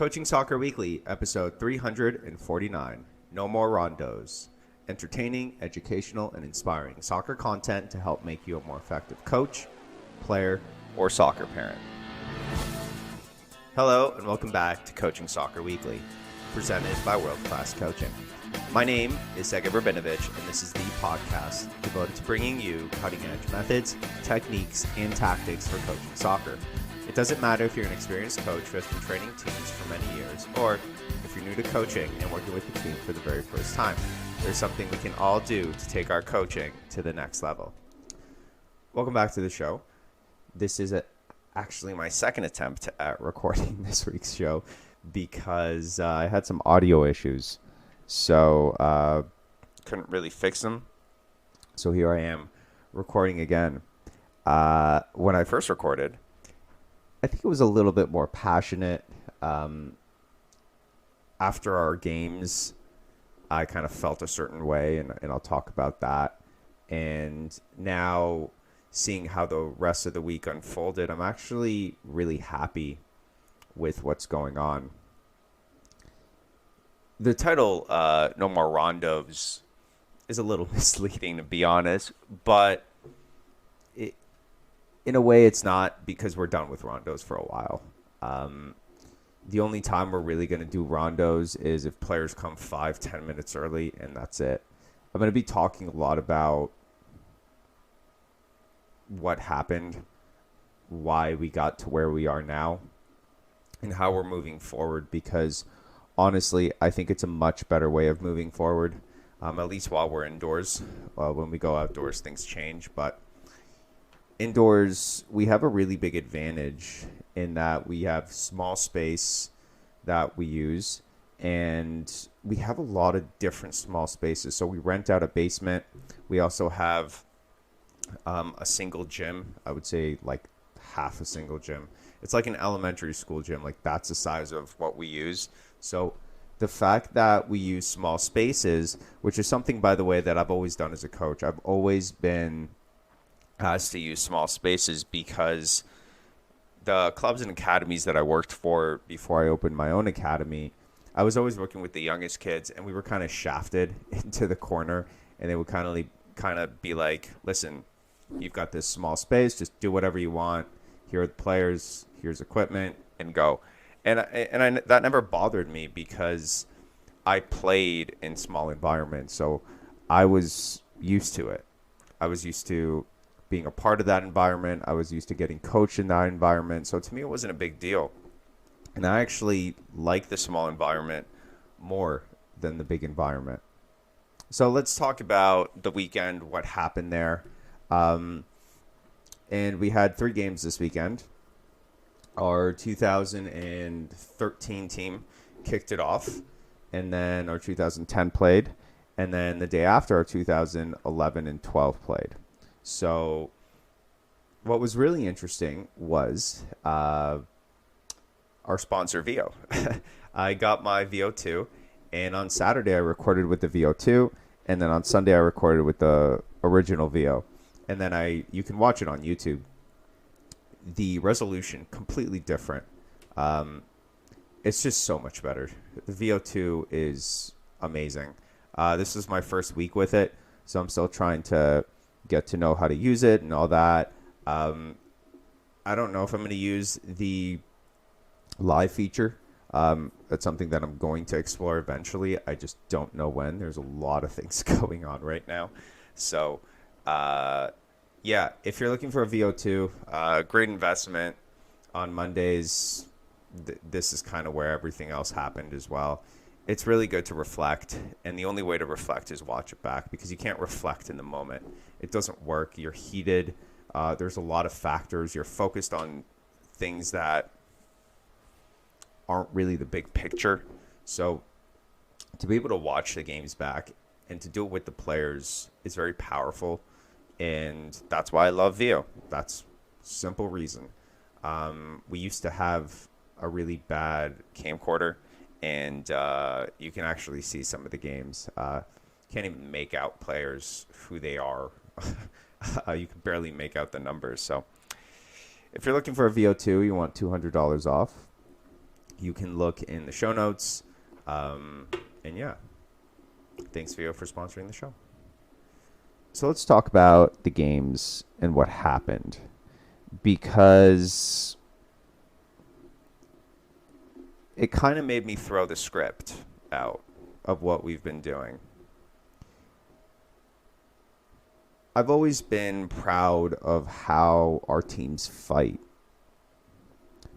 Coaching Soccer Weekly, episode 349. No more Rondos. Entertaining, educational, and inspiring soccer content to help make you a more effective coach, player, or soccer parent. Hello, and welcome back to Coaching Soccer Weekly, presented by World Class Coaching. My name is Sega Verbinovich, and this is the podcast devoted to bringing you cutting-edge methods, techniques, and tactics for coaching soccer. It doesn't matter if you're an experienced coach who has been training teams for many years, or if you're new to coaching and working with the team for the very first time. There's something we can all do to take our coaching to the next level. Welcome back to the show. This is actually my second attempt at recording this week's show because I had some audio issues. So couldn't really fix them. So here I am recording again. When I first recorded, I think it was a little bit more passionate. After our games, I kind of felt a certain way, and I'll talk about that. And now, seeing how the rest of the week unfolded, I'm actually really happy with what's going on. The title, No More Rondos, is a little misleading, to be honest, but in a way it's not, because we're done with Rondos for a while. The only time we're really going to do Rondos is if players come 5-10 minutes early, and that's it. I'm going to be talking a lot about what happened, why we got to where we are now, and how we're moving forward, because honestly, I think it's a much better way of moving forward, at least while we're indoors. When we go outdoors, things change, but indoors, we have a really big advantage in that we have small space that we use, and we have a lot of different small spaces. So we rent out a basement. We also have a single gym. I would say like half a single gym. It's like an elementary school gym. Like, that's the size of what we use. So the fact that we use small spaces, which is something, by the way, that I've always done as a coach. I've always been asked to use small spaces because the clubs and academies that I worked for before I opened my own academy, I was always working with the youngest kids, and we were kind of shafted into the corner, and they would kind of be like, listen, you've got this small space, just do whatever you want. Here are the players, here's equipment, and go. And that never bothered me because I played in small environments, so I was used to it. I was used to being a part of that environment. I was used to getting coached in that environment. So to me, it wasn't a big deal. And I actually like the small environment more than the big environment. So let's talk about the weekend, what happened there. And we had 3 games this weekend. Our 2013 team kicked it off, and then our 2010 played, and then the day after, our 2011 and 12 played. So what was really interesting was our sponsor, VO. I got my VO2, and on Saturday I recorded with the VO2, and then on Sunday I recorded with the original VO. And then you can watch it on YouTube. The resolution, completely different. It's just so much better. The VO2 is amazing. This is my first week with it, so I'm still trying to get to know how to use it and all that. I don't know if I'm going to use the live feature. That's something that I'm going to explore eventually. I just don't know when. There's a lot of things going on right now. So, yeah, if you're looking for a VO2, great investment. On Mondays, this is kind of where everything else happened as well. It's really good to reflect, and the only way to reflect is watch it back, because you can't reflect in the moment. It doesn't work. You're heated. There's a lot of factors. You're focused on things that aren't really the big picture. So to be able to watch the games back and to do it with the players is very powerful, and that's why I love VO. That's simple reason. We used to have a really bad camcorder, and you can actually see some of the games. Can't even make out players, who they are. You can barely make out the numbers. So if you're looking for a VO2, you want $200 off, You can look in the show notes. And yeah, thanks Vio for sponsoring the show. So let's talk about the games and what happened, because it kind of made me throw the script out of what we've been doing. I've always been proud of how our teams fight.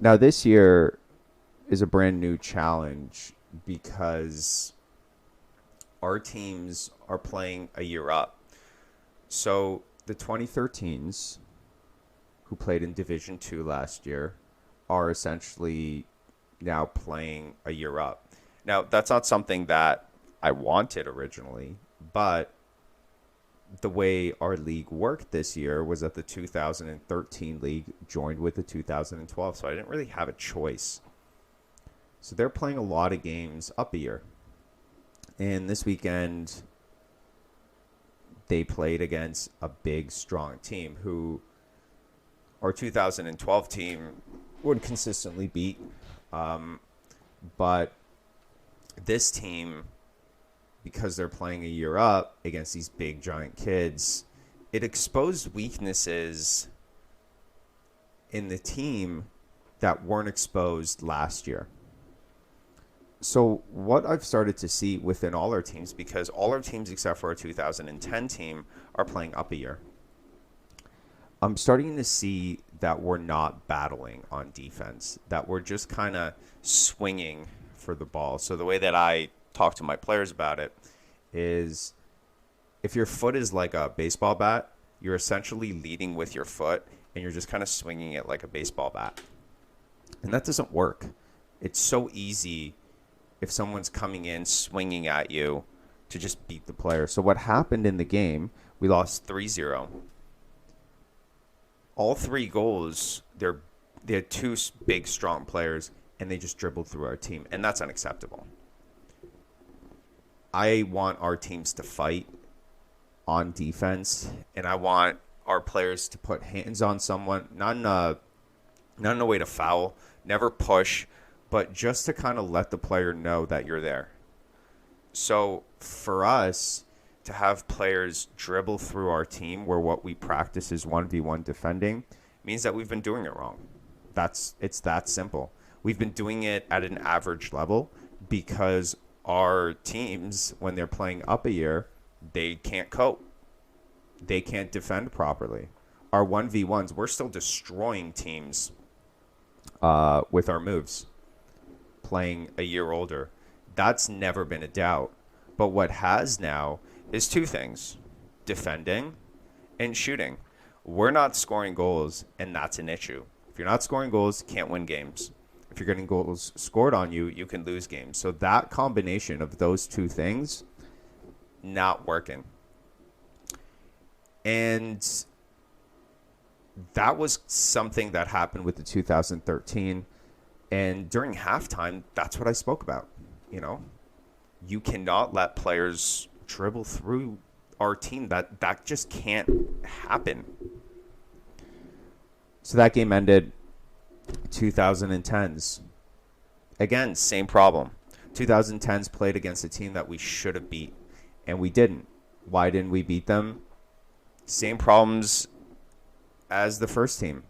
Now, this year is a brand new challenge because our teams are playing a year up. So the 2013s, who played in Division II last year, are essentially now playing a year up. Now, that's not something that I wanted originally, but the way our league worked this year was that the 2013 league joined with the 2012, so I didn't really have a choice. So they're playing a lot of games up a year. And this weekend, they played against a big, strong team who our 2012 team would consistently beat. But this team, because they're playing a year up against these big, giant kids, it exposed weaknesses in the team that weren't exposed last year. So what I've started to see within all our teams, because all our teams except for our 2010 team are playing up a year, I'm starting to see that we're not battling on defense, that we're just kind of swinging for the ball. So the way that I talk to my players about it is, if your foot is like a baseball bat, you're essentially leading with your foot and you're just kind of swinging it like a baseball bat. And that doesn't work. It's so easy if someone's coming in swinging at you to just beat the player. So what happened in the game, we lost 3-0. All three goals, they had two big, strong players, and they just dribbled through our team, and that's unacceptable. I want our teams to fight on defense, and I want our players to put hands on someone, not in a way to foul, never push, but just to kind of let the player know that you're there. So for us to have players dribble through our team where what we practice is 1v1 defending means that we've been doing it wrong. It's that simple. We've been doing it at an average level because our teams, when they're playing up a year, they can't cope. They can't defend properly. Our 1v1s, we're still destroying teams with our moves, playing a year older. That's never been a doubt. But what has now is two things: defending and shooting. We're not scoring goals, and that's an issue. If you're not scoring goals, you can't win games. If you're getting goals scored on you, you can lose games. So that combination of those two things, not working. And that was something that happened with the 2013. And during halftime, that's what I spoke about. You know, you cannot let players dribble through our team. That just can't happen. So that game ended. 2010s. Again, same problem. 2010s played against a team that we should have beat, and we didn't. Why didn't we beat them? Same problems as the first team.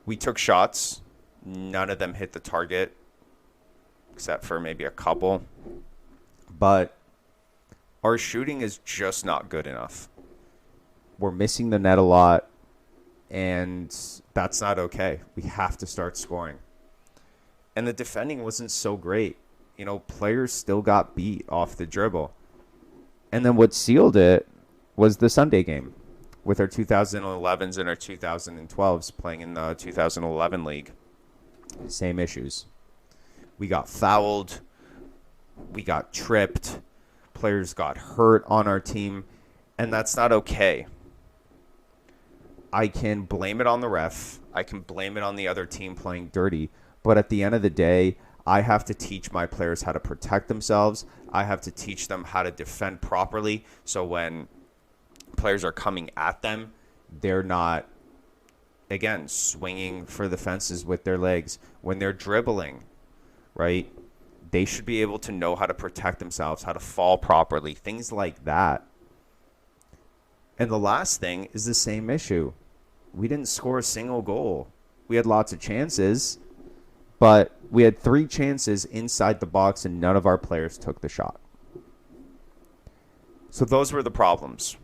We took shots. None of them hit the target, except for maybe a couple. But our shooting is just not good enough. We're missing the net a lot, and that's not okay. We have to start scoring. And the defending wasn't so great. You know, players still got beat off the dribble. And then what sealed it was the Sunday game with our 2011s and our 2012s playing in the 2011 league. Same issues. We got fouled. We got tripped. Players got hurt on our team. And that's not okay. I can blame it on the ref. I can blame it on the other team playing dirty. But at the end of the day, I have to teach my players how to protect themselves. I have to teach them how to defend properly. So when players are coming at them, they're not again, swinging for the fences with their legs. When they're dribbling, right, they should be able to know how to protect themselves, how to fall properly, things like that. And the last thing is the same issue. We didn't score a single goal. We had lots of chances, but we had 3 chances inside the box and none of our players took the shot. So those were the problems.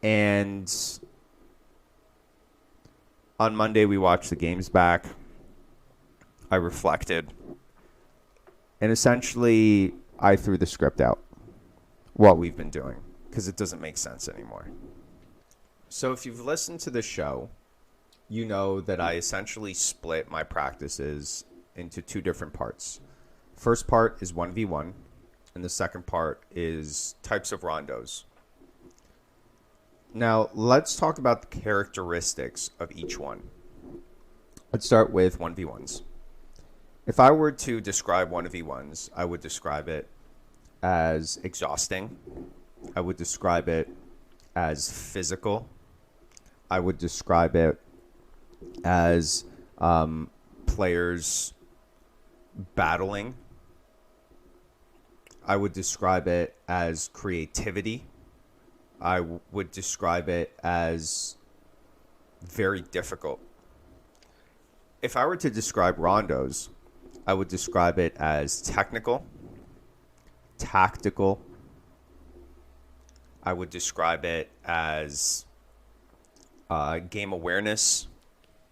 And on Monday, we watched the games back. I reflected. And essentially, I threw the script out, what we've been doing, because it doesn't make sense anymore. So if you've listened to the show, you know that I essentially split my practices into 2 different parts. First part is 1v1, and the second part is types of rondos. Now, let's talk about the characteristics of each one. Let's start with 1v1s. If I were to describe 1v1s, I would describe it as exhausting. I would describe it as physical. I would describe it as players battling. I would describe it as creativity. I would describe it as very difficult. If I were to describe rondos, I would describe it as technical, tactical. I would describe it as game awareness,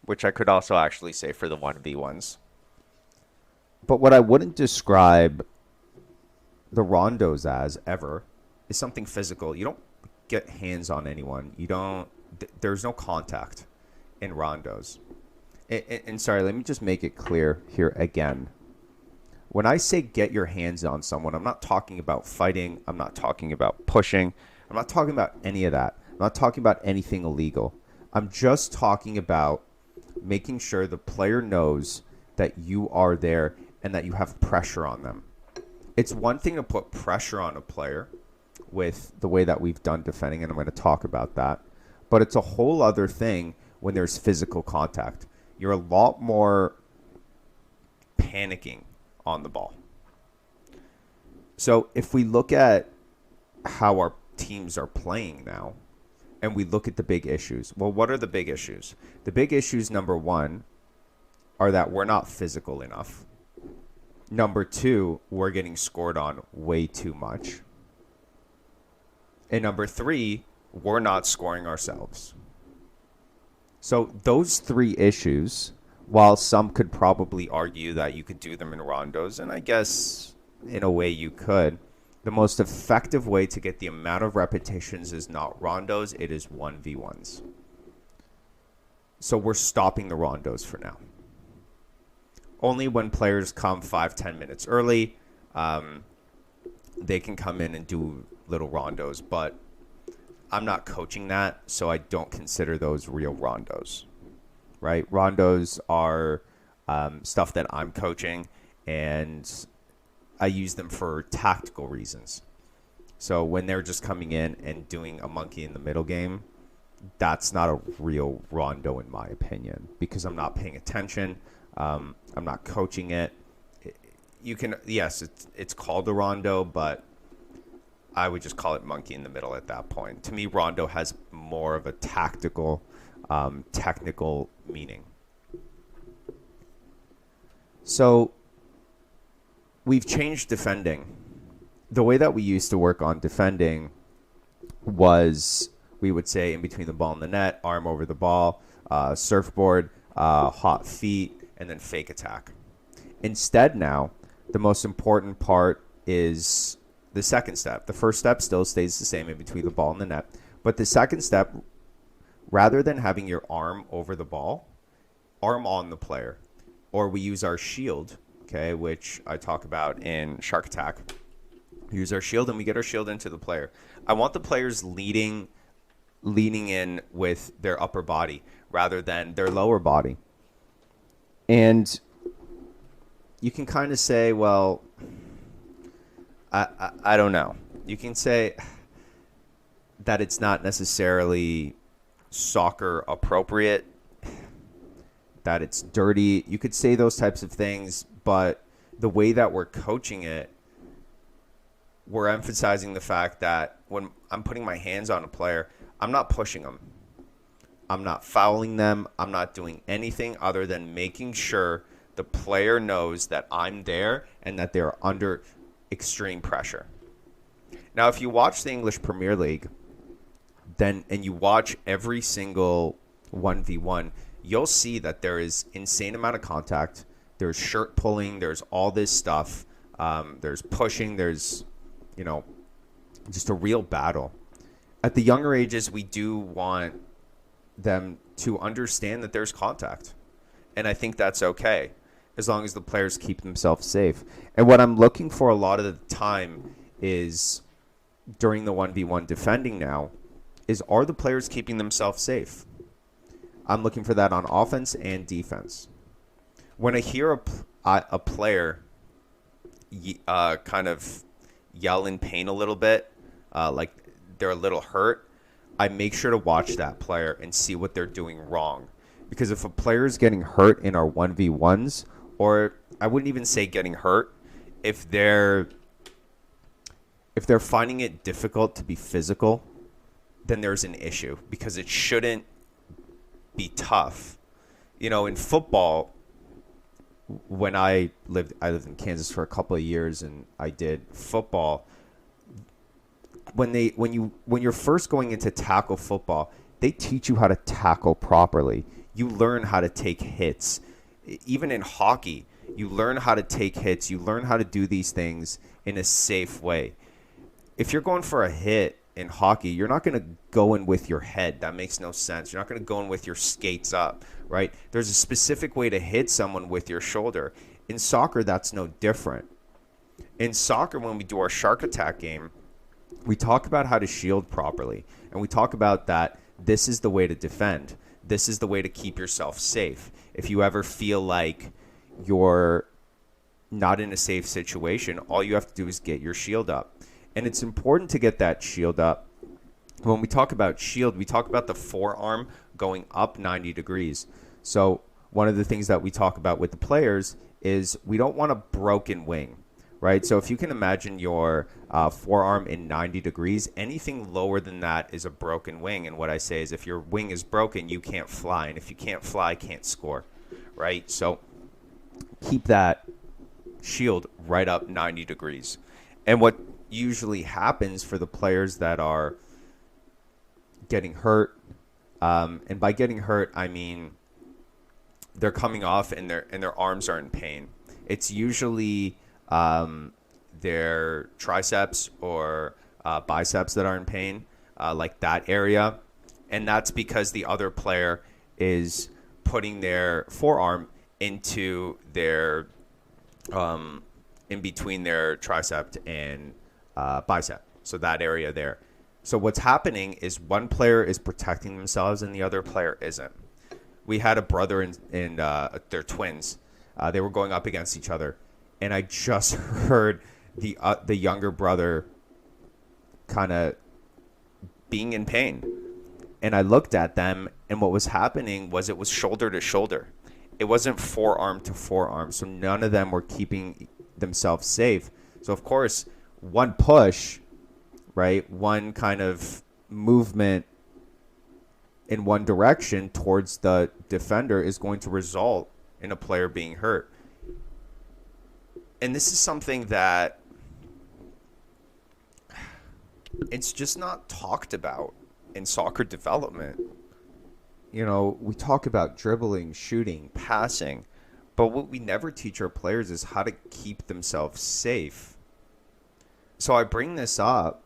which I could also actually say for the 1v1s. But what I wouldn't describe the rondos as ever is something physical. You don't get hands on anyone. There's no contact in rondos. And sorry, let me just make it clear here again. When I say get your hands on someone, I'm not talking about fighting. I'm not talking about pushing. I'm not talking about any of that. I'm not talking about anything illegal. I'm just talking about making sure the player knows that you are there and that you have pressure on them. It's one thing to put pressure on a player with the way that we've done defending, and I'm going to talk about that. But it's a whole other thing when there's physical contact. You're a lot more panicking on the ball. So if we look at how our teams are playing now, and we look at the big issues, well, what are the big issues? The big issues, number 1, are that we're not physical enough. Number 2, we're getting scored on way too much. And number 3, we're not scoring ourselves. So those 3 issues, while some could probably argue that you could do them in rondos, and I guess in a way you could, the most effective way to get the amount of repetitions is not rondos, it is 1v1s. So we're stopping the rondos for now. Only when players come 5-10 minutes early, they can come in and do little rondos, but I'm not coaching that, so I don't consider those real rondos, right? Rondos are stuff that I'm coaching, and I use them for tactical reasons. So when they're just coming in and doing a monkey in the middle game, that's not a real rondo in my opinion, because I'm not paying attention. I'm not coaching it. You can, yes, it's called a rondo, but I would just call it monkey in the middle at that point. To me, rondo has more of a tactical, technical meaning. So we've changed defending. The way that we used to work on defending was, we would say, in between the ball and the net, arm over the ball, surfboard, hot feet, and then fake attack. Instead now, the most important part is the second step. The first step still stays the same in between the ball and the net. But the second step, rather than having your arm over the ball, arm on the player. Or we use our shield, okay, which I talk about in Shark Attack. We use our shield and we get our shield into the player. I want the players leaning in with their upper body rather than their lower body. And you can kind of say, well, I don't know. You can say that it's not necessarily soccer appropriate, that it's dirty. You could say those types of things, but the way that we're coaching it, we're emphasizing the fact that when I'm putting my hands on a player, I'm not pushing them. I'm not fouling them. I'm not doing anything other than making sure the player knows that I'm there and that they're under extreme pressure. Now, if you watch the English Premier League, and you watch every single 1v1, you'll see that there is insane amount of contact. There's shirt pulling. There's all this stuff. There's pushing. There's, just a real battle. At the younger ages, we do want them to understand that there's contact. And I think that's okay, as long as the players keep themselves safe. And what I'm looking for a lot of the time is, during the 1v1 defending now, is, are the players keeping themselves safe? I'm looking for that on offense and defense. When I hear a player kind of yell in pain a little bit, like they're a little hurt, I make sure to watch that player and see what they're doing wrong. Because if a player is getting hurt in our 1v1s, or I wouldn't even say getting hurt, if they're finding it difficult to be physical, then there's an issue, because it shouldn't be tough. In football, when I lived in Kansas for a couple of years and I did football, when you're first going into tackle football, they teach you how to tackle properly. You learn how to take hits. Even in hockey, you learn how to take hits. You learn how to do these things in a safe way. If you're going for a hit in hockey, you're not going to go in with your head. That makes no sense. You're not going to go in with your skates up, right? There's a specific way to hit someone with your shoulder. In soccer, that's no different. In soccer, when we do our shark attack game, we talk about how to shield properly. And we talk about that this is the way to defend. This is the way to keep yourself safe. If you ever feel like you're not in a safe situation, all you have to do is get your shield up. And it's important to get that shield up. When we talk about shield, we talk about the forearm going up 90 degrees. So one of the things that we talk about with the players is we don't want a broken wing, right? So if you can imagine your forearm in 90 degrees, anything lower than that is a broken wing. And what I say is, if your wing is broken, you can't fly. And if you can't fly, can't score, right? So keep that shield right up 90 degrees. And what usually happens for the players that are getting hurt, and by getting hurt, I mean they're coming off and their arms are in pain. It's usually their triceps or biceps that are in pain, like that area. And that's because the other player is putting their forearm into their in between their tricep and bicep. So that area there. So what's happening is one player is protecting themselves and the other player isn't. We had a brother and they're twins. They were going up against each other. And I just heard the younger brother kind of being in pain. And I looked at them, and what was happening was it was shoulder to shoulder. It wasn't forearm to forearm. So none of them were keeping themselves safe. So, of course, one push, right, one kind of movement in one direction towards the defender is going to result in a player being hurt. And this is something that it's just not talked about in soccer development. We talk about dribbling, shooting, passing, but what we never teach our players is how to keep themselves safe. So I bring this up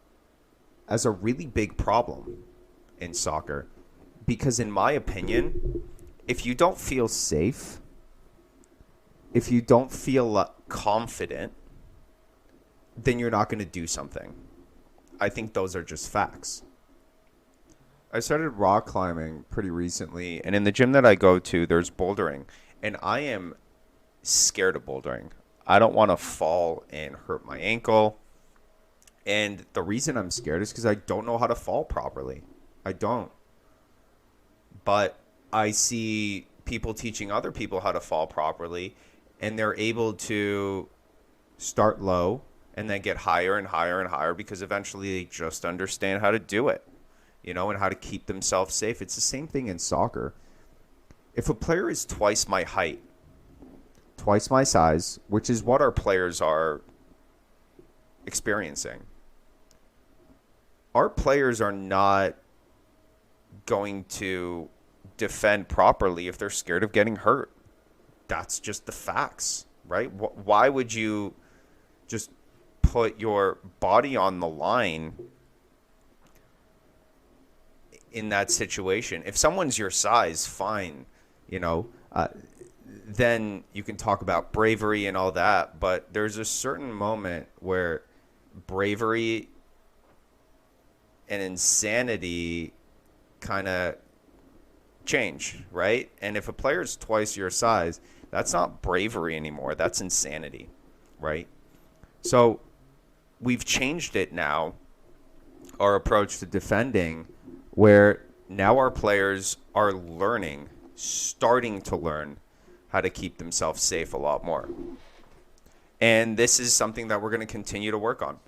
as a really big problem in soccer, because in my opinion, if you don't feel safe, if you don't feel confident, then you're not going to do something. I think those are just facts. I started rock climbing pretty recently, and in the gym that I go to, there's bouldering, and I am scared of bouldering. I don't want to fall and hurt my ankle, and the reason I'm scared is because I don't know how to fall properly. I don't. But I see people teaching other people how to fall properly, and they're able to start low and then get higher and higher and higher because eventually they just understand how to do it, and how to keep themselves safe. It's the same thing in soccer. If a player is twice my height, twice my size, which is what our players are experiencing, our players are not going to defend properly if they're scared of getting hurt. That's just the facts, right? Why would you just put your body on the line in that situation? If someone's your size, fine, then you can talk about bravery and all that. But there's a certain moment where bravery and insanity kind of change, right? And if a player's twice your size, that's not bravery anymore. That's insanity, right? So we've changed it now, our approach to defending, where now our players are starting to learn how to keep themselves safe a lot more. And this is something that we're going to continue to work on.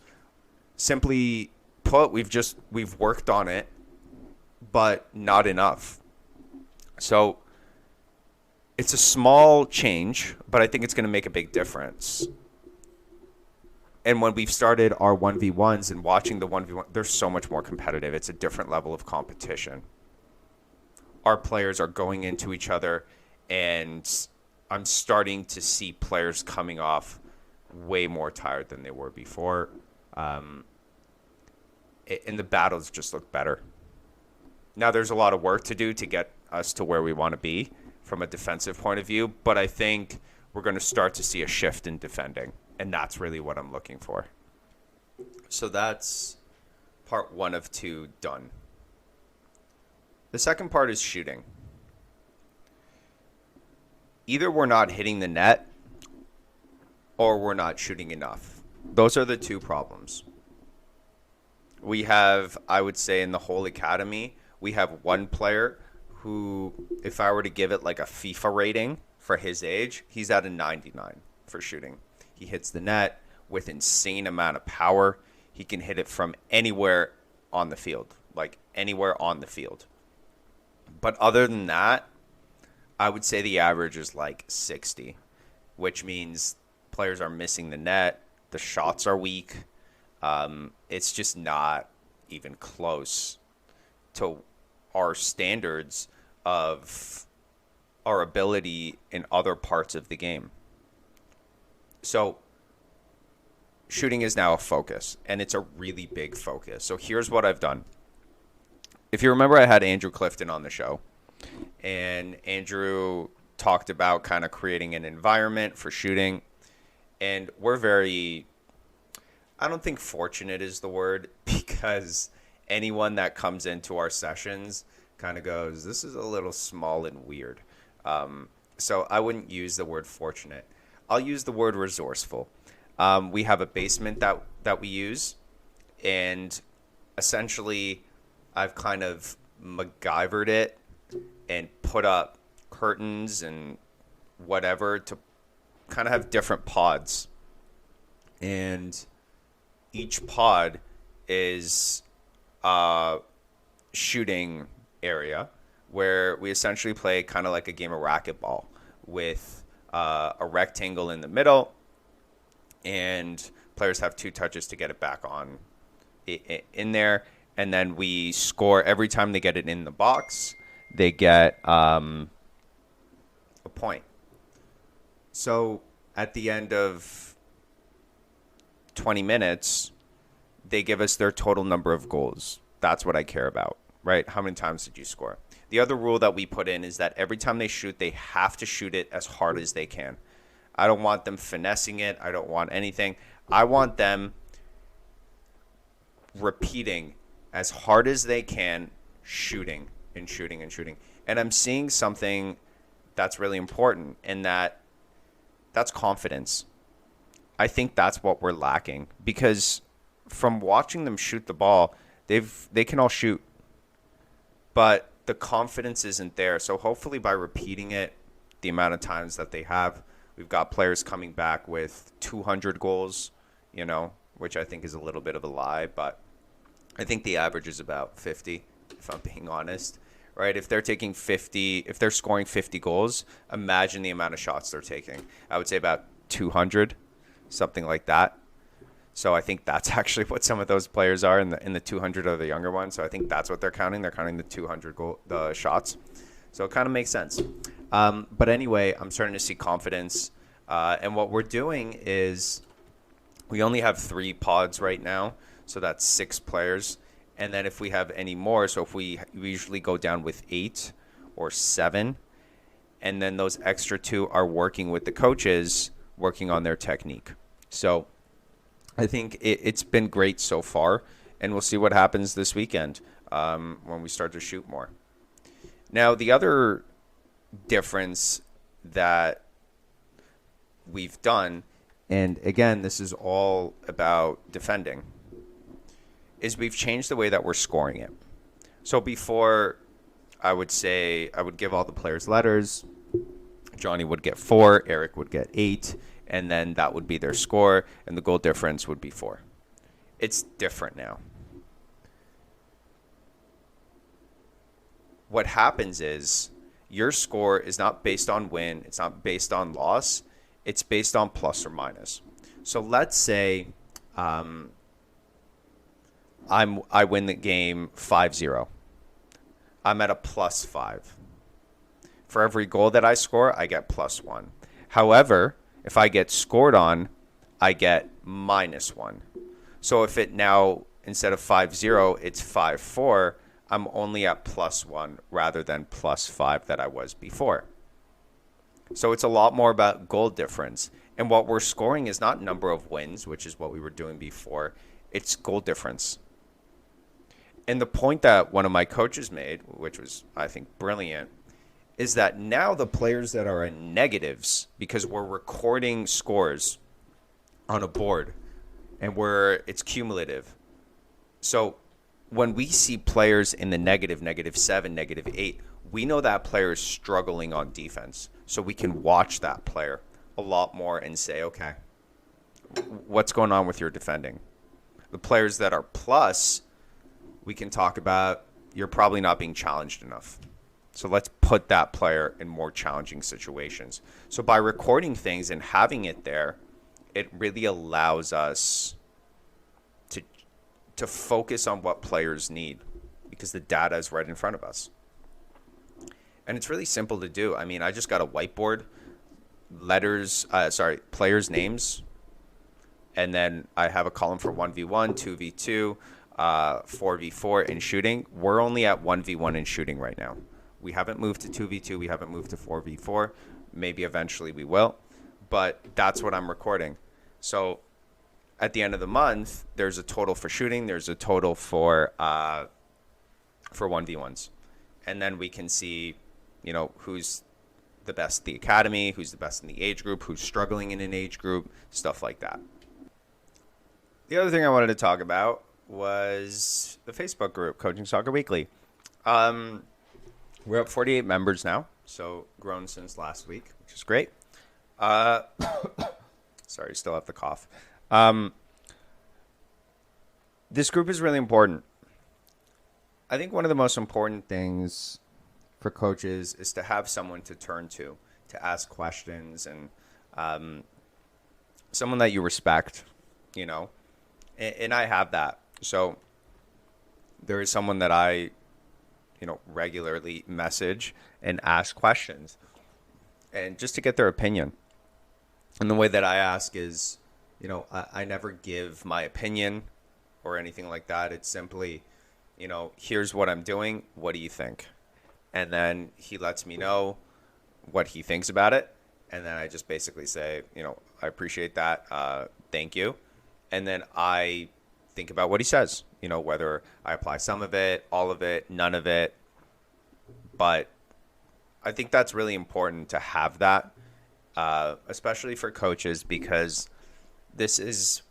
Simply put, we've worked on it, but not enough. So it's a small change, but I think it's going to make a big difference. And when we've started our 1v1s and watching the 1v1, they're so much more competitive. It's a different level of competition. Our players are going into each other, and I'm starting to see players coming off way more tired than they were before. And the battles just look better. Now, there's a lot of work to do to get us to where we want to be from a defensive point of view, but I think we're going to start to see a shift in defending, and that's really what I'm looking for. So that's part 1 of 2 done. The second part is shooting. Either we're not hitting the net or we're not shooting enough. Those are the 2 problems. We have, I would say, in the whole academy, we have one player who, if I were to give it like a FIFA rating for his age, he's at a 99 for shooting. He hits the net with insane amount of power. He can hit it from anywhere on the field, like anywhere on the field. But other than that, I would say the average is like 60, which means players are missing the net. The shots are weak. It's just not even close to our standards of our ability in other parts of the game. So shooting is now a focus, and it's a really big focus. So here's what I've done. If you remember, I had Andrew Clifton on the show, and Andrew talked about kind of creating an environment for shooting, and we're very, I don't think fortunate is the word, because anyone that comes into our sessions kind of goes, this is a little small and weird. So I wouldn't use the word fortunate. I'll use the word resourceful. We have a basement that we use, and essentially I've kind of MacGyvered it and put up curtains and whatever to kind of have different pods. And each pod is a shooting area where we essentially play kind of like a game of racquetball with a rectangle in the middle, and players have 2 touches to get it back on in there. And then we score every time they get it in the box. They get a point. So at the end of 20 minutes, they give us their total number of goals. That's what I care about, right? How many times did you score? The other rule that we put in is that every time they shoot, they have to shoot it as hard as they can. I don't want them finessing it. I don't want anything. I want them repeating as hard as they can, shooting and shooting and shooting. And I'm seeing something that's really important, and that's confidence. I think that's what we're lacking, because from watching them shoot the ball, they can all shoot, but the confidence isn't there. So hopefully by repeating it the amount of times that they have, we've got players coming back with 200 goals, which I think is a little bit of a lie, but I think the average is about 50, if I'm being honest, right? If they're scoring 50 goals, imagine the amount of shots they're taking. I would say about 200, something like that. So I think that's actually what some of those players are in the 200 of the younger ones. So I think that's what they're counting. They're counting the 200 the shots. So it kind of makes sense. But anyway, I'm starting to see confidence. And what we're doing is we only have 3 pods right now. So that's 6 players. And then if we have any more, so if we usually go down with 8 or 7, and then those extra 2 are working with the coaches, working on their technique. So I think it's been great so far, and we'll see what happens this weekend when we start to shoot more. Now, the other difference that we've done, and again, this is all about defending, is we've changed the way that we're scoring it. So before, I would give all the players letters. Johnny would get 4, Eric would get 8, and then that would be their score, and the goal difference would be 4. It's different now. What happens is your score is not based on win, it's not based on loss, it's based on plus or minus. So let's say I win the game 5-0. I'm at a +5. For every goal that I score, I get +1. However, if I get scored on, I get -1. So if it now, instead of 5-0, it's 5-4, I'm only at +1 rather than +5 that I was before. So it's a lot more about goal difference. And what we're scoring is not number of wins, which is what we were doing before. It's goal difference. And the point that one of my coaches made, which was, I think, brilliant, is that now the players that are in negatives, because we're recording scores on a board and it's cumulative. So when we see players in the negative, -7, -8, we know that player is struggling on defense. So we can watch that player a lot more and say, okay, what's going on with your defending? The players that are plus, we can talk about, you're probably not being challenged enough. So let's put that player in more challenging situations. So by recording things and having it there, it really allows us to focus on what players need because the data is right in front of us. And it's really simple to do. I mean, I just got a whiteboard, players' names, and then I have a column for 1v1, 2v2, 4v4 in shooting. We're only at 1v1 in shooting right now. We haven't moved to 2v2. We haven't moved to 4v4. Maybe eventually we will. But that's what I'm recording. So at the end of the month, there's a total for shooting. There's a total for 1v1s. And then we can see, who's the best in the academy, who's the best in the age group, who's struggling in an age group, stuff like that. The other thing I wanted to talk about was the Facebook group, Coaching Soccer Weekly. We're up 48 members now, so grown since last week, which is great. Sorry, still have the cough. This group is really important. I think one of the most important things for coaches is to have someone to turn to ask questions, and someone that you respect, and I have that. So there is someone that I regularly message and ask questions, and just to get their opinion. And the way that I ask is, I never give my opinion or anything like that. It's simply, here's what I'm doing. What do you think? And then he lets me know what he thinks about it. And then I just basically say, I appreciate that. Thank you. And then I think about what he says, whether I apply some of it, all of it, none of it. But I think that's really important to have that, especially for coaches, because this is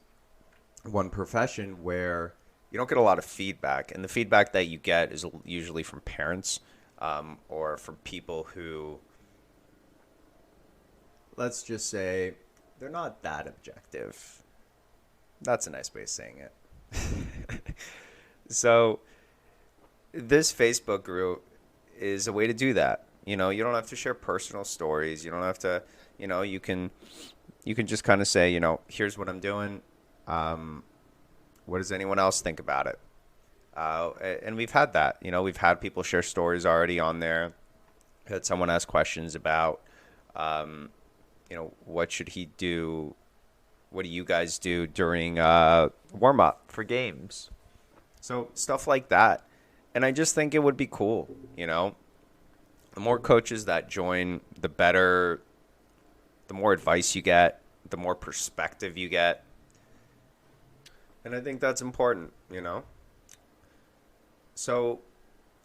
one profession where you don't get a lot of feedback. And the feedback that you get is usually from parents. or for people who, let's just say, they're not that objective. That's a nice way of saying it. So this Facebook group is a way to do that. You know, you don't have to share personal stories. You don't have to, you can just kind of say, here's what I'm doing. What does anyone else think about it? And we've had that. We've had people share stories already on there. Had someone ask questions about, what should he do? What do you guys do during warm up for games? So stuff like that. And I just think it would be cool. The more coaches that join, the better, the more advice you get, the more perspective you get. And I think that's important, So,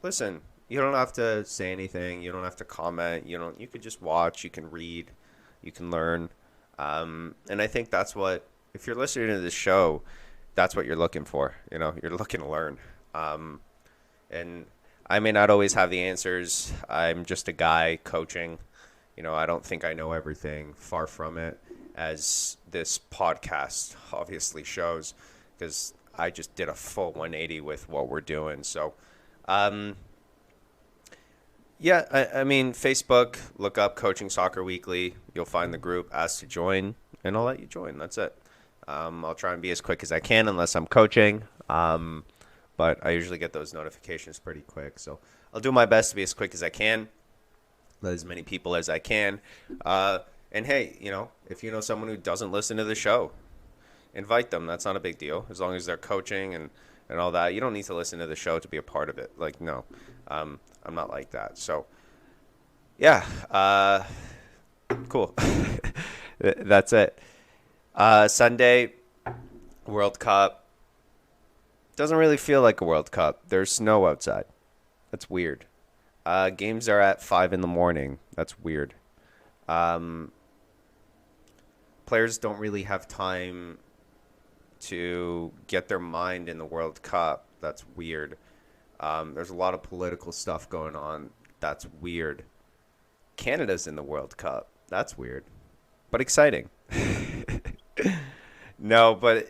listen, you don't have to say anything. You don't have to comment. You could just watch. You can read. You can learn. And I think that's what, if you're listening to this show, that's what you're looking for. You're looking to learn. And I may not always have the answers. I'm just a guy coaching. I don't think I know everything. Far from it, as this podcast obviously shows, because I just did a full 180 with what we're doing. So, yeah, I mean, Facebook, look up Coaching Soccer Weekly. You'll find the group, ask to join, and I'll let you join. That's it. I'll try and be as quick as I can unless I'm coaching. But I usually get those notifications pretty quick. So I'll do my best to be as quick as I can, let as many people as I can. And hey, if you know someone who doesn't listen to the show, invite them. That's not a big deal. As long as they're coaching and all that. You don't need to listen to the show to be a part of it. Like, no, I'm not like that. So, yeah, cool. That's it. Sunday, World Cup. Doesn't really feel like a World Cup. There's snow outside. That's weird. Games are at 5 a.m. That's weird. Players don't really have time to get their mind in the World Cup. That's weird. There's a lot of political stuff going on. That's weird. Canada's in the World Cup. That's weird, but exciting. No, but,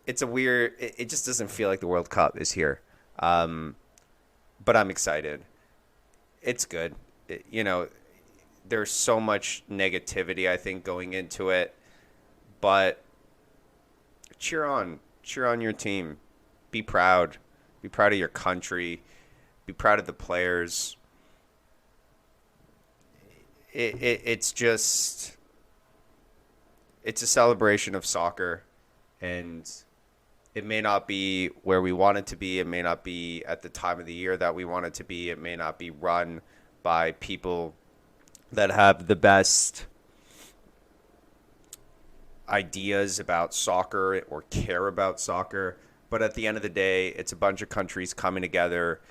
it's a weird, it just doesn't feel like the World Cup is here. But I'm excited. It's good. There's so much negativity, I think, going into it. But cheer on your team. Be proud. Be proud of your country. Be proud of the players. It's just, it's a celebration of soccer, and it may not be where we want it to be. It may not be at the time of the year that we want it to be. It may not be run by people that have the best ideas about soccer or care about soccer. But at the end of the day, it's a bunch of countries coming together,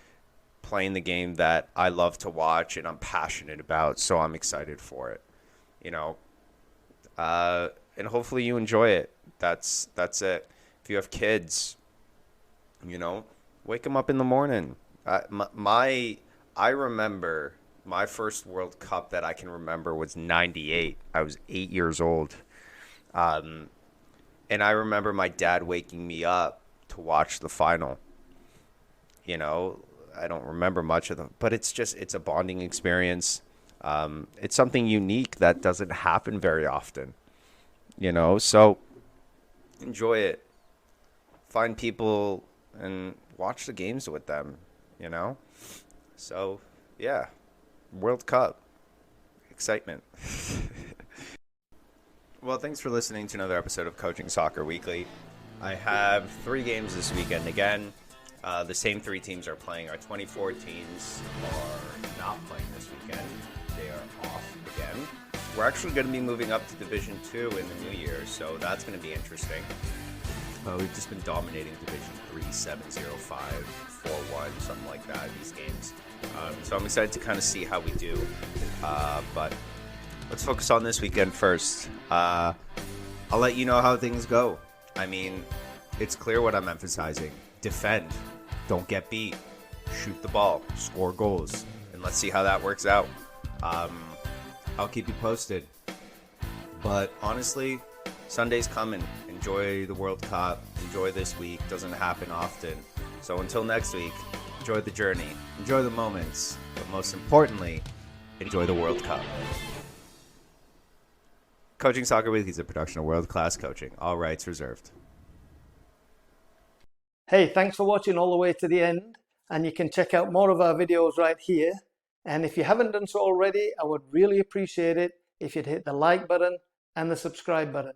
playing the game that I love to watch and I'm passionate about. So I'm excited for it, and hopefully you enjoy it. That's it. If you have kids, wake them up in the morning. I remember my first World Cup that I can remember was 98. I was 8 years old. And I remember my dad waking me up to watch the final. I don't remember much of them, but it's a bonding experience. It's something unique that doesn't happen very often, so enjoy it. Find people and watch the games with them, So, yeah, World Cup. Excitement. Well, thanks for listening to another episode of Coaching Soccer Weekly. I have 3 games this weekend again. The same 3 teams are playing. Our 24 teams are not playing this weekend. They are off again. We're actually going to be moving up to Division 2 in the new year, so that's going to be interesting. We've just been dominating Division 3, 7-0, 5-4-1, something like that, these games. So I'm excited to kind of see how we do. But let's focus on this weekend first. I'll let you know how things go. I mean, it's clear what I'm emphasizing. Defend. Don't get beat. shoot the ball, score goals, and let's see how that works out. I'll keep you posted. But honestly, Sunday's coming. Enjoy the World Cup. Enjoy this week. Doesn't happen often. So until next week, enjoy the journey. Enjoy the moments. But most importantly, enjoy the World Cup. Coaching Soccer Weekly is a production of World Class Coaching. All rights reserved. Hey, thanks for watching all the way to the end. And you can check out more of our videos right here. And if you haven't done so already, I would really appreciate it if you'd hit the like button and the subscribe button.